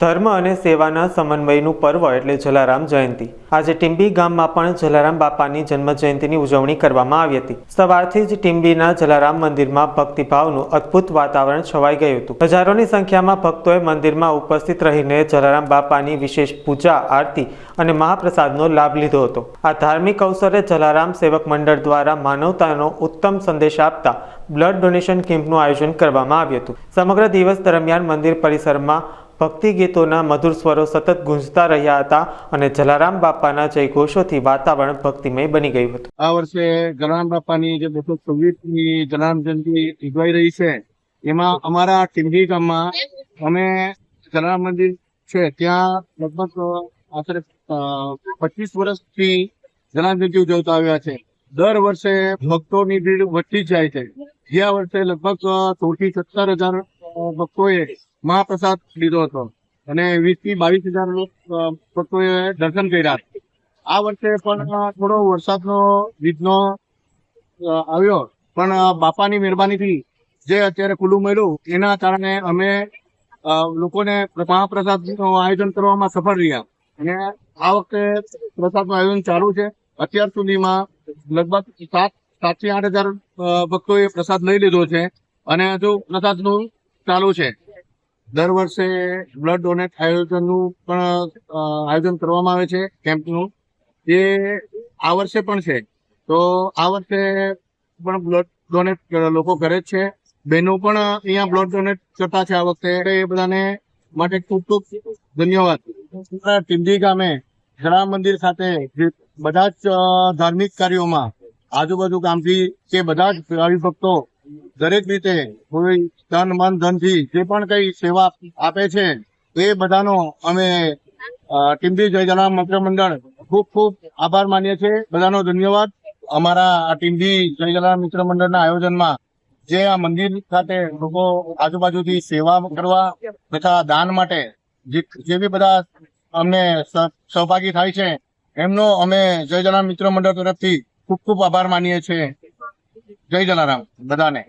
ધર્મ અને સેવાના સમન્વયનું પર્વ એટલે જલારામ જયંતિ। આજે ટીંબી ગામમાં પણ જલારામ બાપાની જન્મ જયંતિની ઉજવણી કરવામાં આવી હતી। સવારથી જ ટીંબીના જલારામ મંદિરમાં ભક્તિભાવનું અદ્ભુત વાતાવરણ છવાઈ ગયું હતું। હજારોની સંખ્યામાં ભક્તોએ મંદિરમાં ઉપસ્થિત રહીને જલારામ બાપાની વિશેષ પૂજા આરતી અને મહાપ્રસાદનો લાભ લીધો હતો। આ ધાર્મિક અવસરે જલારામ સેવક મંડળ દ્વારા માનવતાનો ઉત્તમ સંદેશ આપતા બ્લડ ડોનેશન કેમ્પનું આયોજન કરવામાં આવ્યું હતું। સમગ્ર દિવસ દરમિયાન મંદિર પરિસરમાં ભક્તિ ગીતોના મધુર સ્વરો સતત ગુંજતા રહ્યા હતા અને જલારામ બાપાના જયઘોષોથી વાતાવરણ ભક્તિમય બની ગયું હતું। આ વર્ષે જલારામ બાપાની જે 226મી જલારામ જયંતિ ઉજવાઈ રહી છે, એમાં અમારા ટીંબી ગામમાં અમે જલારામ મંદિર છે ત્યાં લગભગ આશરે 25 વર્ષથી જલારામ જયંતિ ઉજવતા આવ્યા છે। દર વર્ષે ભક્તોની ભીડ વધતી જાય છે। ગયા વર્ષે લગભગ 16 થી 17,000 ભક્તોએ મહાપ્રસાદ લીધો હતો અને 20 થી 22,000 ભક્તોએ દર્શન કર્યા। આ વર્ષે પણ થોડો વરસાદનો વિઘ્નો આવ્યો, પણ બાપાની મહેરબાનીથી જે અત્યારે ખુલ્લું મળ્યું એના કારણે અમે લોકોને મહાપ્રસાદનું આયોજન કરવામાં સફળ રહ્યા અને આ વખતે પ્રસાદનું આયોજન ચાલુ છે। અત્યાર સુધીમાં લગભગ 7 થી 8,000 ભક્તોએ પ્રસાદ લઈ લીધો છે અને હજુ પ્રસાદનું ચાલુ છે। દર વર્ષે બ્લડ ડોનેટ આયોજનનું પણ આયોજન કરવામાં આવે છે કેમ્પનું, જે આ વર્ષે પણ છે। તો આ વર્ષે પણ બ્લડ ડોનેટ લોકો કરે જ છે। બહેનો પણ અહીંયા બ્લડ ડોનેટ કરતા છે આ વખતે, એ બધાને માટે ખૂબ ખૂબ ધન્યવાદ। ટીંબી ગામે જલારામ મંદિર સાથે જે બધા જ ધાર્મિક કાર્યોમાં આજુબાજુ ગામથી કે બધા જ હરિભક્તો દરેક રીતે કોઈ તન મન ધનથી જે પણ કઈ સેવા આપે છે એ બધાનો અમે ટીંબી જય જલારામ મિત્ર મંડળ ખૂબ ખૂબ આભાર માનીએ છીએ। બધાનો ધન્યવાદ। અમારા આ ટીંબી જય જલારામ મિત્ર મંડળના આયોજનમાં જે આ મંદિર ખાતે લોકો આજુબાજુથી સેવા કરવા તથા દાન માટે જે બી બધા અમને સહભાગી થાય છે એમનો અમે જય જલારામ મિત્ર મંડળ તરફથી ખૂબ ખૂબ આભાર માનીએ છીએ। જય જલારામ બધાને।